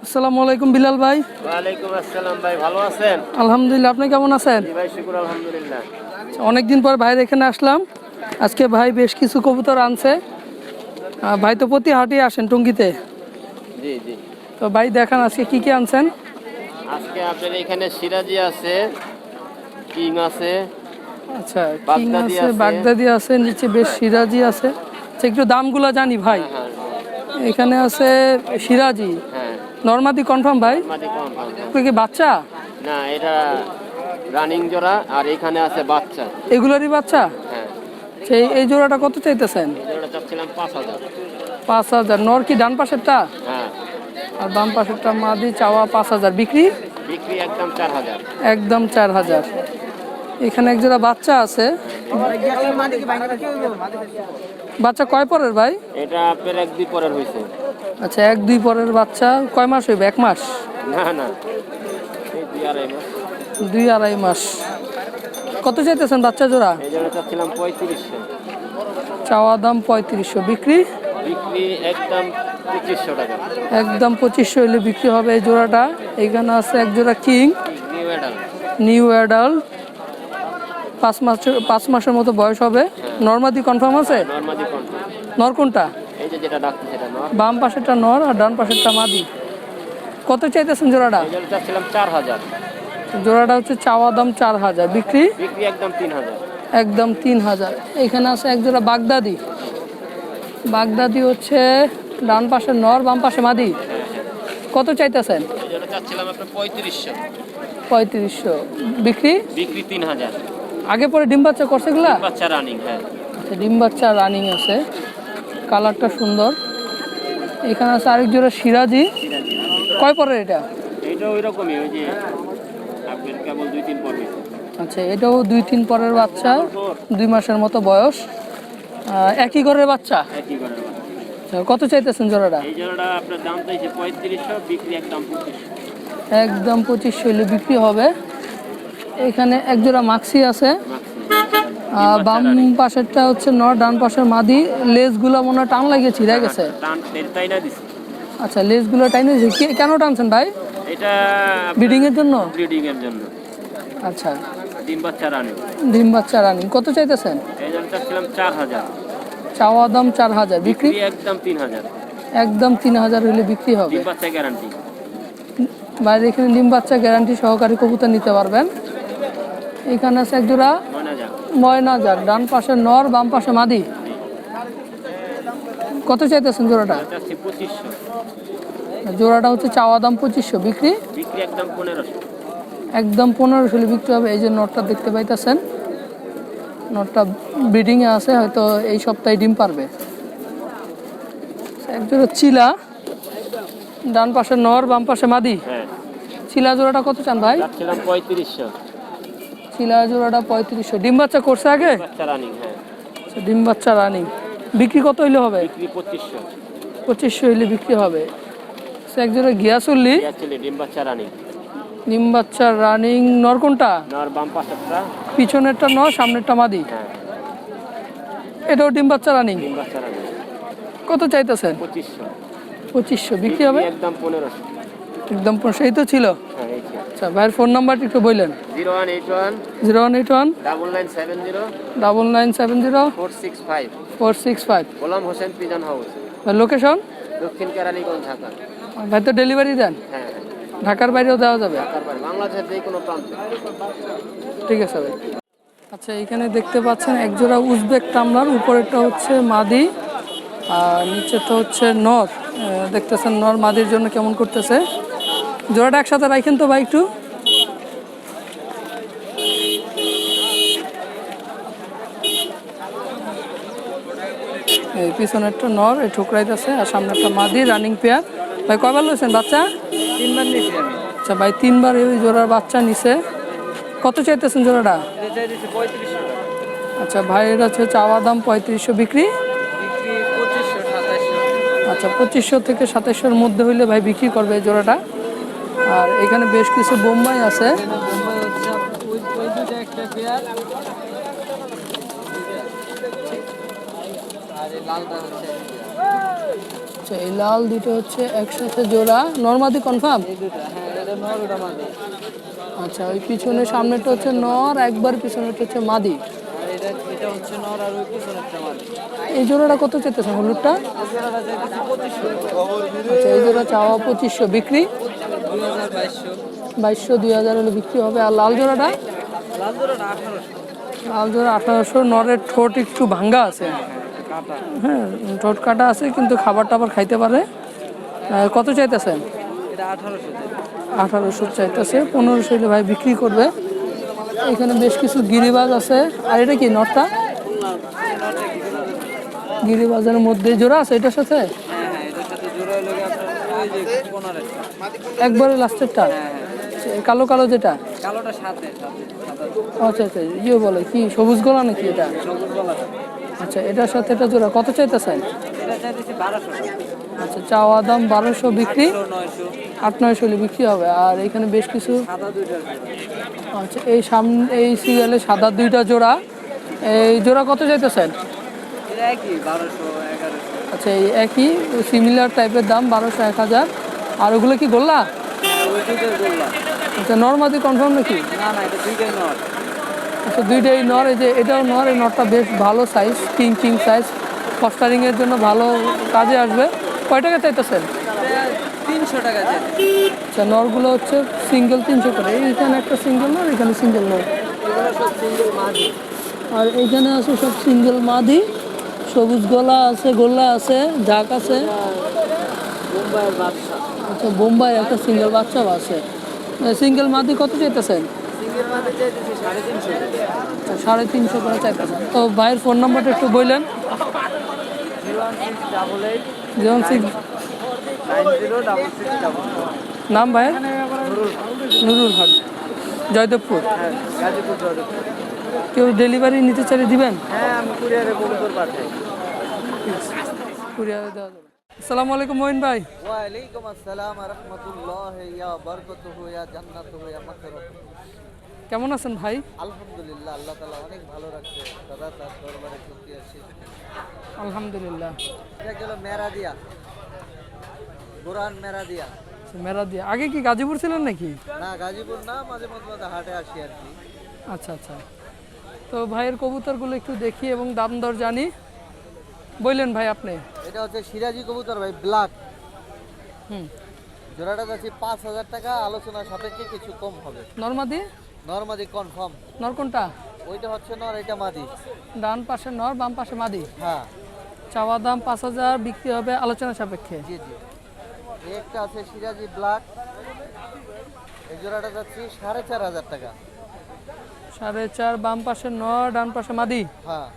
আসসালামু আলাইকুম বিলাল ভাই। ওয়ালাইকুম আসসালাম ভাই, ভালো আছেন? আলহামদুলিল্লাহ, আপনি কেমন আছেন? জি ভাই, শুকর আলহামদুলিল্লাহ। অনেকদিন পর ভাইয়ের এখানে আসলাম। আজকে ভাই বেশ কিছু কবুতর আনছে। ভাই তো প্রতি হাটে আসেন টঙ্গীতে। জি জি। তো ভাই দেখান আজকে কি কি আনছেন। আজকে আপনার এখানে সিরাজি আছে, কিং আছে, আচ্ছা, কিং বাগদাদি আছে, আছে। বাগদাদি আছে, নিচে বেশ সিরাজি আছে। আচ্ছা, একটু দামগুলো জানি ভাই। হ্যাঁ হ্যাঁ এখানে আছে সিরাজি হ্যাঁ। নরমাদি কনফার্ম ভাই। নরমাদি কনফার্ম। আপনি কি বাচ্চা? না, এটা রানিং জোড়া, আর এখানে আছে বাচ্চা। এগুলোরই বাচ্চা? হ্যাঁ। সেই এই জোড়াটা কত চাইতেছেন? এই জোড়াটা চাচ্ছিলাম 5,000। 5,000। নর কি ডান পাশেরটা? হ্যাঁ। আর বাম পাশেরটা মাদি, চাওয়া 5,000, বিক্রি বিক্রি একদম 4,000। একদম 4,000। এখানে এক জোড়া বাচ্চা আছে। বাচ্চা কয় পরের ভাই? এটা আপনার 1-2 পরের হয়েছে। আচ্ছা, 1-2 পরের বাচ্চা। কয় মাস হইবে? 1 মাস? না না, এই 2-2.5 মাস। 2-2.5 মাস। কত চাইতেছেন বাচ্চা জোড়া? এই জোড়া চাচ্ছিলাম 3500। চাওয়া দাম 3500, বিক্রি বিক্রি একদম 2500 টাকা। একদম 2500 হলে বিক্রি হবে এই জোড়াটা। এখানে আছে এক জোড়া king, new adult. New adult. 5 মাসের মতো বয়স হবে। নরমাদি কনফার্ম আছে? নরমাদি কনফার্ম। নর কোনটা? এই যে যেটা ডাকছে সেটা নর। বাম পাশেরটা নর আর ডান পাশেরটা মাদি। কত চাইতেছেন জোড়াটা? এই জন্য চাচ্ছিলাম 4,000। জোড়াটা হচ্ছে চাওয়া দাম 4,000, বিক্রি বিক্রি একদম 3,000। একদম 3,000। এখানে আছে এক জোড়া বাগদাদি। বাগদাদি হচ্ছে ডান পাশে নর, বাম পাশে মাদি। কত চাইতেছেন? এই জন্য চাচ্ছিলাম আপনার 3500। 3500, বিক্রি বিক্রি 3,000। আগে পরে ডিম বাচ্চা করছে এগুলা? বাচ্চা রানিং। হ্যাঁ। আচ্ছা, ডিম বাচ্চা রানিং আছে, কালারটা সুন্দর। এখানে আছে আরেক জোড়া সিরাজি। কয় পরের এটা? এইটা ওই রকমই, ওই যে আপনার কেবল 2-3 পর হয়েছে। আচ্ছা, এটাও 2-3 পরের বাচ্চা, 2 মাসের মতো বয়স। একই ঘরের বাচ্চা। একই করে। আচ্ছা, কত চাইতেছেন জোড়াটা? এই জোড়াটা আপনার দাম চাইছে 3500, বিক্রি একদম 2500। একদম 2500 হলে বিক্রি হবে। এখানে এক জোড়া মাক্সি আছে। বাম পাশেরটা হচ্ছে নর, ডান পাশের মাদি। লেজগুলো মনে হয় টান লাগিয়ে ছিঁড়ে গেছে। টান তাই না দিছি। আচ্ছা, লেজগুলো টাইনে কেন টানছেন ভাই? এটা ব্রিডিং এর জন্য? ব্রিডিং এর জন্য। আচ্ছা, ডিম বাচ্চা রানিং। ডিম বাচ্চা রানিং। কত চাইতেছেন? এই জন্য চাচ্ছিলাম 4,000। চাওয়া দাম 4,000, বিক্রি বিক্রি একদম 3,000। একদম 3,000 হলে বিক্রি হবে। ডিম বাচ্চা গ্যারান্টি। বাইরে এখানে ডিম বাচ্চা গ্যারান্টি সহকারী কবুতর নিতে পারবেন। এখানে আছে এক জোড়া ময়না যাক, ডান পাশে নর, বাম পাশে মাদি। কত চাইতেছেন জোড়াটা? 2500। জোড়াটা হচ্ছে চাওয়া দাম 2500, বিক্রি বিক্রি একদম 1500। একদম 1500 হলে বিক্রি হবে। এই যে নটটা দেখতে পাইতেছেন, নটটা ব্রিডিংয়ে আছে, হয়তো এই সপ্তাহে ডিম পারবে। এক জোড়া চিলা, ডান পাশে নর, বাম পাশে মাদি। হ্যাঁ। চিলা জোড়াটা কত চান ভাই? চাচ্ছিলাম 3500। চিলা জোড়াটা 3500। ডিম বাচ্চা করছে আগে? বাচ্চা রানিং। হ্যাঁ। আচ্ছা, ডিম বাচ্চা রানিং। বিক্রি কত হইলে হবে? বিক্রি 2500। 2500 হইলে বিক্রি হবে। এক জোড়া গিয়াসুল্লি, অ্যাকচুয়ালি ডিম বাচ্চা রানিং। ডিম বাচ্চা রানিং। নর কোনটা? নর বাম পাশেরটা। পিছনেরটা নর, সামনেরটা মাদি। হ্যাঁ। এটাও ডিম বাচ্চা রানিং। ডিম বাচ্চা রানিং। কত চাইতেছেন? 2500। 2500, বিক্রি হবে একদম 1500। একদম। সেই তো ছিল। হ্যাঁ, এই যে। আচ্ছা, ভাইয়ের ফোন নাম্বারটা একটু বললেন। 0181 0181 9970 9970 465। 465। গোলাম হোসেন পিজন হাউস, লোকেশন? দক্ষিণ কেরানীগঞ্জ, ঢাকা। ভাই তো ডেলিভারি দেন? হ্যাঁ। ঢাকার বাইরেও দেওয়া যাবে? ঢাকার বাইরে, বাংলাদেশের যে কোনো প্রান্তে। ঠিক আছে ভাই। আচ্ছা, এখানে দেখতে পাচ্ছেন এক জোড়া উজবেক টামলার। উপরেরটা হচ্ছে মাদি আর নিচেরটা হচ্ছে নর। দেখতেছেন নর মাদির জন্য কেমন করতেছে। জোড়াটা একসাথে রাখেন তো ভাই একটু। এই পিছনেরটা নর, এই ঠুকরাইতেছে, আর সামনেরটা মাদি, রানিং পেয়ার। ভাই কয়বার লইছেন বাচ্চা? 3বার নিয়েছি আমি। আচ্ছা ভাই, 3বার এই জোড়ার বাচ্চা নিছে। কত চাইতেছেন জোড়াটা? 3500 টাকা। আচ্ছা ভাই, এটা হচ্ছে চাওয়া দাম 3500, বিক্রি বিক্রি 2500, 2700। আচ্ছা, 2500 থেকে 2700-র মধ্যে হইলে ভাই বিক্রি করবে এই জোড়াটা। আর এখানে বেশ কিছু বোম্বাই আছে। আচ্ছা এই লাল দুটো হচ্ছে একসাথে জোড়া, নরমাদি কনফার্ম? হ্যাঁ এটা নর ওটা মাদি। আচ্ছা ওই পিছনে সামনেটা হচ্ছে নর, একবার পিছনেটা হচ্ছে মাদি। আর এটা হচ্ছে নর আর ওই পিছনেরটা মাদি। এই জোড়াটা কত চেতেছে হলুদটা? এই জোড়াটা চাইতেছি 2500। আচ্ছা এই জোড়া চাওয়া 2500, বিক্রি 2200। 2200 2000 হলে বিক্রি হবে। আর লাল জোড়াটা? লাল জোড়াটা 1800। লাল জোড়া 1800। নরের ঠোঁট একটু ভাঙ্গা আছে, কাটা। হ্যাঁ ঠোঁট কাটা আছে কিন্তু খাবার টাবার খাইতে পারে। কত চাইতেছেন? এটা 1800। 1800 চাইতেছে, 1500 হলে ভাই বিক্রি করবে। এখানে বেশ কিছু গিরিবাজ আছে। আর এটা কি নটটা? গিরিবাজের মধ্যে জোড়া আছে এটার সাথে? হ্যাঁ হ্যাঁ এটার সাথে জোড়া হলো আপনার ওই যে 1500। একবারে লাস্টেরটা? কালো কালো যেটা? কালোটা সাথে আচ্ছা আচ্ছা ইয়ে বলে কি সবুজ গলা নাকি এটা? সবুজ গলাটা। আচ্ছা এটার সাথে এটা জোড়া কত চাইতেছেন? এটা চাইতেছি 1200। আচ্ছা চাওয়া দাম 1200, বিক্রি 900। 8-9 হলে বিক্রি হবে। আর এখানে বেশ কিছু, সাদা দুইটার। আচ্ছা এই সামনে এই সিরিয়ালে সাদা দুইটা জোড়া, এই জোড়া কত চাইতেছেন? এটা একই 1200 1100। আচ্ছা এই একই সিমিলার টাইপের দাম 1200 1000। আর ওগুলো কি গোল্লা? ওই দুইটার বললাম। আচ্ছা নর্মাদি কনফার্ম নাকি? না না এটা দুইটাই নর। আচ্ছা দুইটাই নর। এই যে এটাও নর, এই নরটা বেশ ভালো সাইজ, কিং সাইজ, ফস্টারিংয়ের জন্য ভালো কাজে আসবে। কয় টাকা চাইতেছেন? 300 টাকা চাই। আচ্ছা নরগুলো হচ্ছে সিঙ্গেল 300 করে। এইখানে একটা সিঙ্গেল নর, এখানে সিঙ্গেল নর। এগুলো সব সিঙ্গেল মাদি। আর এইখানে আছে সব সিঙ্গেল মাদি, সবুজ গলা আছে, গোল্লা আছে, ঝাঁক আছে। মুম্বাইয়ের বাদশা। আচ্ছা বোম্বাই একটা সিঙ্গেল বাচ্চাও আছে। সিঙ্গেল মাদি কত চাইতেছেন? সিঙ্গেল মাদি চাইতেছি 350 টাকা। আচ্ছা 350 করে চাইতেছেন। তো ভাইয়ের ফোন নাম্বারটা একটু বললেন। 01688 06 906666। নাম ভাইয়ের? নুরুল হক, জয়দেবপুর। হ্যাঁ গাজীপুর জয়দেবপুর। কেউ ডেলিভারি নিতে চাইলে দিবেন? হ্যাঁ আমি কুরিয়ারে কবুতর পাঠাই। কুরিয়ারে দেওয়া যাবে। আসসালামু আলাইকুম মঈন ভাই। ওয়ালাইকুম আসসালাম ওয়া রাহমাতুল্লাহি ওয়া বারাকাতুহু ইয়া জান্নাতুহু ইয়া মাগফিরাতুহু। কেমন আছেন ভাই? আলহামদুলিল্লাহ আল্লাহ তাআলা অনেক ভালো রাখছে। দাদা তার দরবারে শুকরিয়া শেষ। আলহামদুলিল্লাহ। এটা গেল মেরাদিয়া, কোরআন মেরাদিয়া। মেরা দিয়ে আগে কি গাজীপুর ছিলেন নাকি? না গাজীপুর না, মাঝে মধ্যে হাটে আসি আর কি। আচ্ছা আচ্ছা। তো ভাইয়ের কবুতরগুলো একটু দেখি এবং দাম দর জানি। বললেন ভাই আপনি। এটা হচ্ছে সিরাজি কবুতর ভাই, ব্ল্যাক। হুম জোড়াটা যাচ্ছে 5000 টাকা, আলোচনা সাপেক্ষে কিছু কম হবে। নরমাদি? নরমাদি কনফার্ম। নর কোনটা? ওইটা হচ্ছে নর, এটা মাদি। ডান পাশে নর, বাম পাশে মাদি। হ্যাঁ চাওয়া দাম 5000, বিক্রি হবে আলোচনা সাপেক্ষে। জি জি। এই একটা আছে সিরাজি ব্ল্যাক, এই জোড়াটা যাচ্ছে 4500 টাকা। 4.5, বাম পাশে নর, ডান পাশে মাদি। হ্যাঁ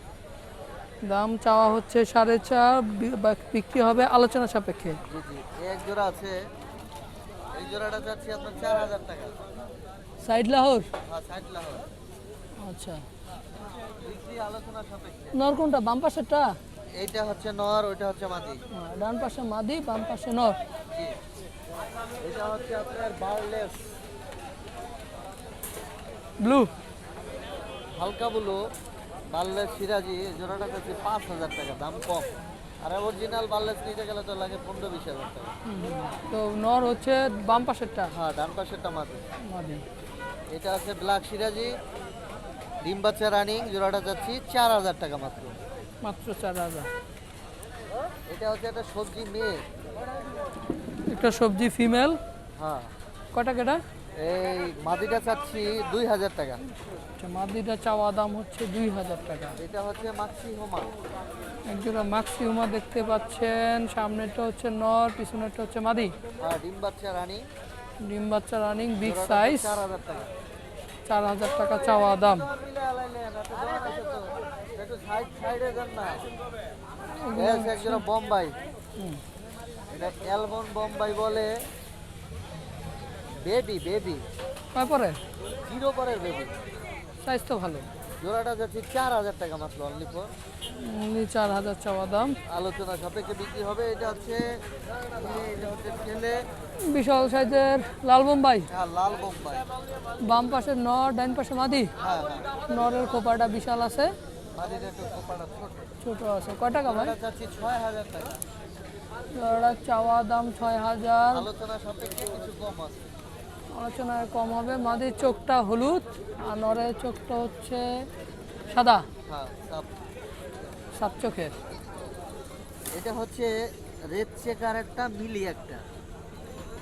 দাম চাওয়া হচ্ছে 4.5, বিক্রি হবে আলোচনা সাপেক্ষে। জি জি। এই এক জোড়া আছে, এই জোড়াটা যাচ্ছে আপনার 4000 টাকা। সাইড লাহোর? হ্যাঁ 60 লাখ। আচ্ছা। বিক্রি আলোচনা সাপেক্ষে। নর কোনটা? বাম পাশেরটা? এইটা হচ্ছে নর, ওইটা হচ্ছে মাদি। ডান পাশে মাদি, বাম পাশে নর। জি। এটা হচ্ছে আপনার বারলেস ব্লু? হালকা ব্লু বারলেস সিরাজি। এই জোড়াটা যাচ্ছে 5000 টাকা, দাম কম। আর অরিজিনাল বারলেস নিতে গেলে তো লাগে 15-20 হাজার টাকা। তো নর হচ্ছে বাম পাশেরটা? হ্যাঁ ডান পাশেরটা মাদি। মাদি। এটা আছে ব্ল্যাক সিরাজি, ডিম বাচ্চা রানিং। জোড়াটা যাচ্ছি 4000 টাকা মাত্র। মাত্র 4000। এটা হচ্ছে একটা সবজি মেয়ে। একটা সবজি ফিমেল। হ্যাঁ কটা কেটা? এই মাদিটা চাচ্ছি 2000 টাকা। আচ্ছা মাদিটা চাওয়া দাম হচ্ছে 2000 টাকা। এটা হচ্ছে মাক্সি হোমা। একজোড়া মাক্সিউমা দেখতে পাচ্ছেন। সামনেরটা হচ্ছে নর, পিছনেরটা হচ্ছে মাদি। আর ডিম বাচ্চা রানিং। ডিম বাচ্চা রানিং, বিগ সাইজ। 4000 টাকা। 4000 টাকা চাওয়া দাম। একটু সাইডে যান না। এই আছে একজোড়া বোম্বাই। এটা অ্যালবন বোম্বাই বলে। বেবি কয় পরে? 0 পরের বেবি। সাইজ তো ভালো। জোড়াটা যাচ্ছে 4000 টাকা মাত্র, অনলি ফর। 4000 চাওয়া দাম। আলোচনা সাপেক্ষে বিক্রি হবে। এটা হচ্ছে ছেলে। বিশাল সাইজের লাল বোম্বাই। হ্যাঁ লাল বোম্বাই। বাম পাশে নর, ডান পাশে মাদি। হ্যাঁ হ্যাঁ। নরের খোপাটা বিশাল আছে, মাদিটা একটু কোপাটা ছোট। ছোট আছে। কয় টাকা ভাই? এটা যাচ্ছে 6000 টাকা। জোড়াটা চাওয়া দাম 6,000, আলোচনা সাপেক্ষে কিছু কম আছে। আলোচনায় কম হবে। মাদির চোখটা হলুদ আর নরের চোখটা হচ্ছে সাদা, হ্যাঁ সাপ। সাত চোখের। এটা হচ্ছে রেড চেকার একটা, মিলি একটা।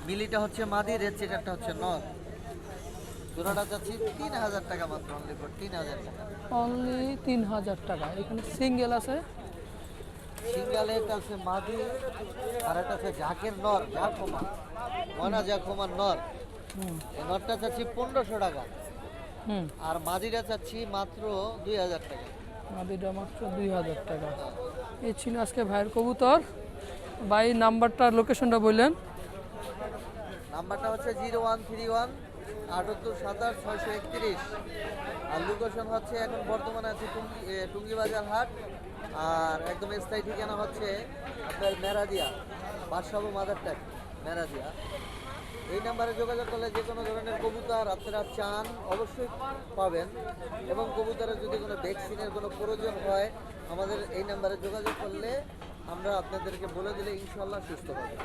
মিলিটা হচ্ছে মাদি, রেড চেকারটা হচ্ছে নর। জোড়াটা যাচ্ছি 3,000 টাকা মাত্র, অনলি ফর 3,000 টাকা। অনলি 3,000 টাকা। এখানে সিঙ্গেল আছে, সিঙ্গালে একটা আছে মাদি, আর একটা আছে ঝাঁকের নর, ঝাঁকমা ময়না ঝাঁকমার নর। হুম এই নরটা চাচ্ছি 1,500 টাকা, হুম। আর মাদিটা চাচ্ছি মাত্র 2,000 টাকা। মাদিটা মাত্র 2,000 টাকা। এই ছিল আজকে ভাইয়ের কবুতর। ভাই নাম্বারটা, লোকেশনটা বললেন। নাম্বারটা হচ্ছে 0131 78 631। আর লোকেশন হচ্ছে এখন বর্তমানে আছে টুঙ্গি বাজার হাট। আর একদম স্থায়ী ঠিকানা হচ্ছে আপনার মেরাদিয়া, বাদশাহ মাদার ট্যাগ, মেরাদিয়া। এই নাম্বারে যোগাযোগ করলে যে কোনো ধরনের কবুতর আপনারা চান অবশ্যই পাবেন, এবং কবুতরের যদি কোনো ভ্যাকসিনের কোনো প্রয়োজন হয় আমাদের এই নাম্বারে যোগাযোগ করলে আমরা আপনাদেরকে বলে দিলে ইনশাল্লাহ সুস্থ হবে।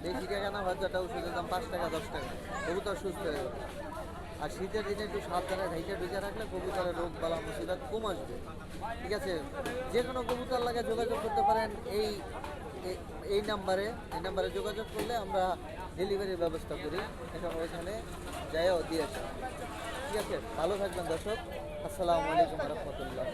বেশি টাকা না, হয়তো একটা ওষুধের দাম 5 টাকা 10 টাকা, কবুতর সুস্থ হয়ে যাবে। আর শীতের দিনে একটু সাবধানে ঢাইকা ঢুকে রাখলে কবুতরের রোগ বালা মুসিবত কম আসবে। ঠিক আছে, যে কোনো কবুতর লাগে যোগাযোগ করতে পারেন এই নাম্বারে যোগাযোগ করলে আমরা ডেলিভারির ব্যবস্থা করি, এখন ওইখানে যাইও দিয়ে আসি। ঠিক আছে, ভালো থাকবেন দর্শক। আসসালামু আলাইকুম রহমতুল্লাহ।